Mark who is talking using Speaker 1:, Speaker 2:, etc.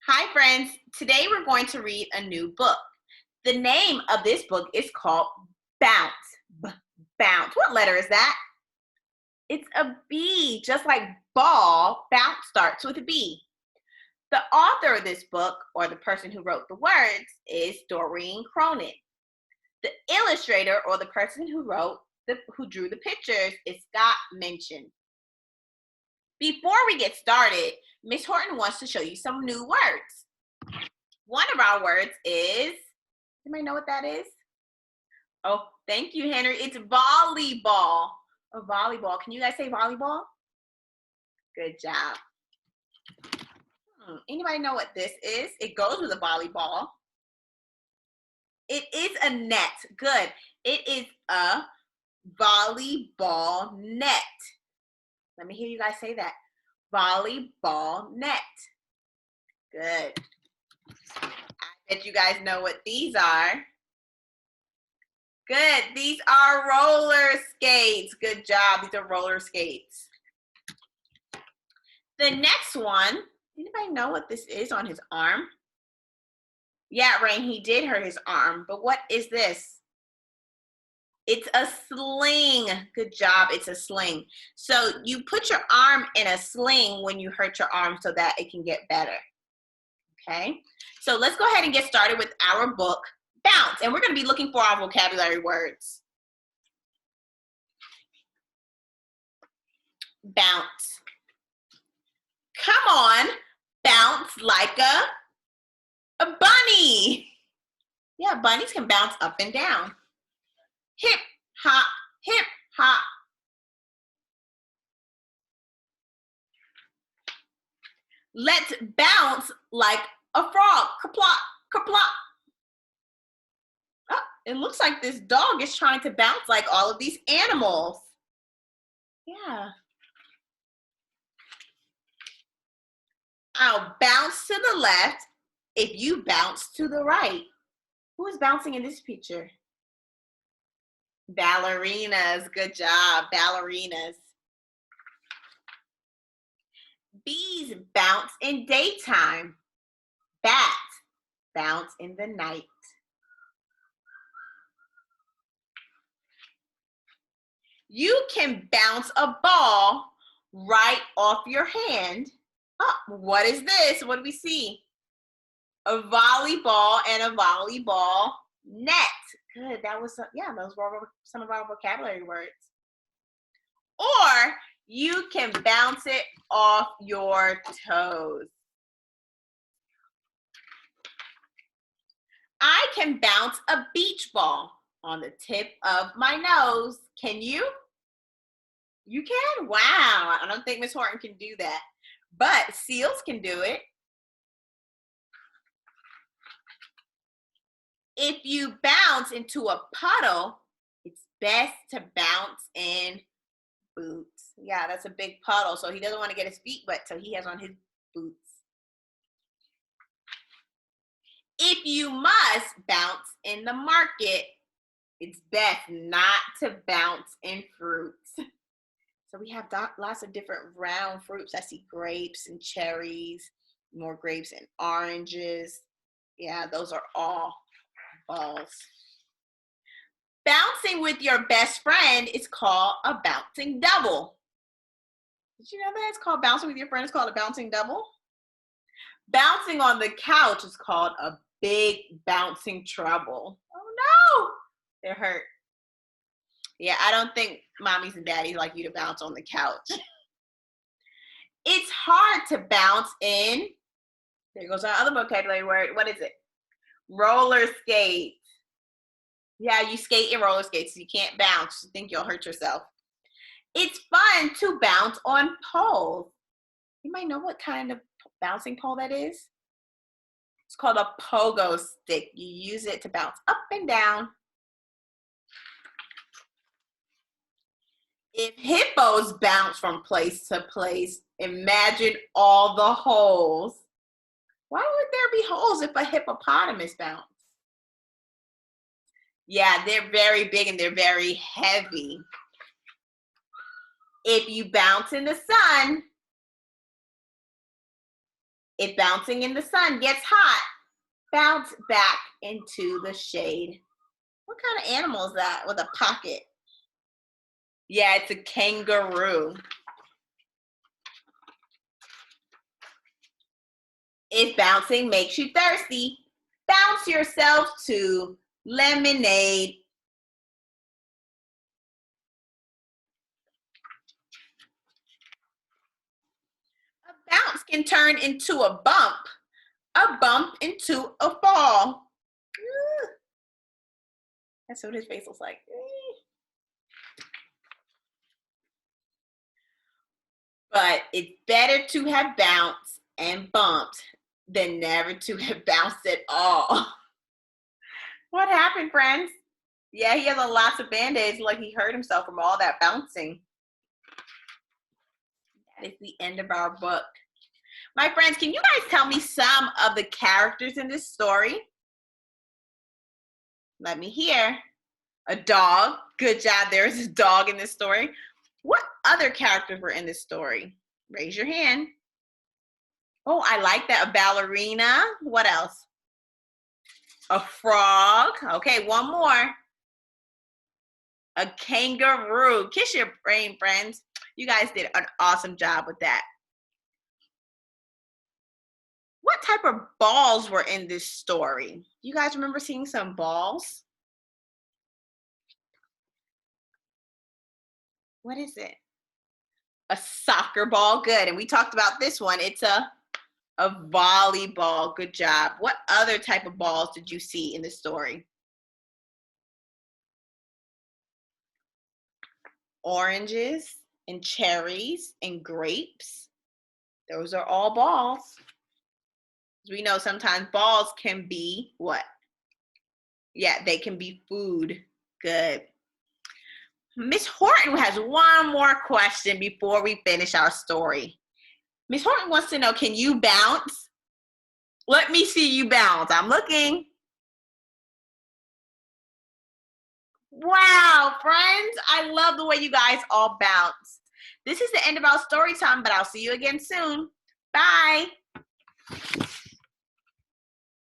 Speaker 1: Hi friends, today we're going to read a new book. The name of this book is called Bounce. Bounce. What letter is that? It's a B, just like ball, bounce starts with a B. The author of this book, or the person who wrote the words, is Doreen Cronin. The illustrator, or the person who drew the pictures, is Scott Minchin. Before we get started, Miss Horton wants to show you some new words. One of our words is, anybody know what that is? Oh, thank you, Henry. It's volleyball. A volleyball. Can you guys say volleyball? Good job. Anybody know what this is? It goes with a volleyball. It is a net. Good. It is a volleyball net. Let me hear you guys say that. Volleyball net. Good. I bet you guys know what these are. Good. These are roller skates. Good job. These are roller skates. The next one, anybody know what this is on his arm? Yeah, Rain, he did hurt his arm, but what is this? It's a sling. Good job. It's a sling. So you put your arm in a sling when you hurt your arm so that it can get better. Okay? So let's go ahead and get started with our book, Bounce. And we're going to be looking for our vocabulary words. Bounce. Come on, bounce like a bunny. Yeah, bunnies can bounce up and down. Hip, hop, hip, hop. Let's bounce like a frog. Kaplop, kaplop. Oh, it looks like this dog is trying to bounce like all of these animals. Yeah. I'll bounce to the left if you bounce to the right. Who is bouncing in this picture? Ballerinas. Good job, ballerinas. Bees bounce in daytime. Bats bounce in the night. You can bounce a ball right off your hand. Oh, what is this? What do we see? A volleyball and a volleyball net. Good. That was, yeah, those were some of our vocabulary words. Or you can bounce it off your toes. I can bounce a beach ball on the tip of my nose. Can you? You can? Wow. I don't think Miss Horton can do that. But seals can do it. If you bounce into a puddle, it's best to bounce in boots. Yeah, that's a big puddle, so he doesn't want to get his feet wet, so he has on his boots. If you must bounce in the market, it's best not to bounce in fruits. So we have lots of different round fruits. I see grapes and cherries, more grapes and oranges. Yeah, those are all balls. Bouncing with your best friend is called a bouncing double. Did you know that? It's called bouncing with your friend. It's called a bouncing double. Bouncing on the couch is called a big bouncing trouble. Oh no, they're hurt. Yeah, I don't think mommies and daddies like you to bounce on the couch. It's hard to bounce in. There goes our other vocabulary word. What is it? Roller skates. Yeah, you skate in roller skates. You can't bounce. You think you'll hurt yourself. It's fun to bounce on poles. You might know what kind of bouncing pole that is. It's called a pogo stick. You use it to bounce up and down. If hippos bounce from place to place, imagine all the holes. Why would there be holes if a hippopotamus bounced? Yeah, they're very big and they're very heavy. If you bounce in the sun, If bouncing in the sun gets hot, bounce back into the shade. What kind of animal is that with a pocket? Yeah, it's a kangaroo. If bouncing makes you thirsty, bounce yourself to lemonade. A bounce can turn into a bump into a fall. That's what his face looks like. But it's better to have bounced and bumped than never to have bounced at all. What happened, friends? Yeah, he has a lots of band-aids like he hurt himself from all that bouncing. That is the end of our book. My friends, can you guys tell me some of the characters in this story? Let me hear. A dog. Good job. There's a dog in this story. What other characters were in this story? Raise your hand. Oh, I like that. A ballerina. What else? A frog. Okay, one more. A kangaroo. Kiss your brain, friends. You guys did an awesome job with that. What type of balls were in this story? You guys remember seeing some balls? What is it? A soccer ball. Good. And we talked about this one. It's a volleyball. Good job. What other type of balls did you see in the story? Oranges and cherries and grapes. Those are all balls. We know sometimes balls can be what? Yeah, they can be food. Good. Miss Horton has one more question before we finish our story. Miss Horton wants to know, can you bounce? Let me see you bounce. I'm looking. Wow, friends, I love the way you guys all bounce. This is the end of our story time, but I'll see you again soon. Bye.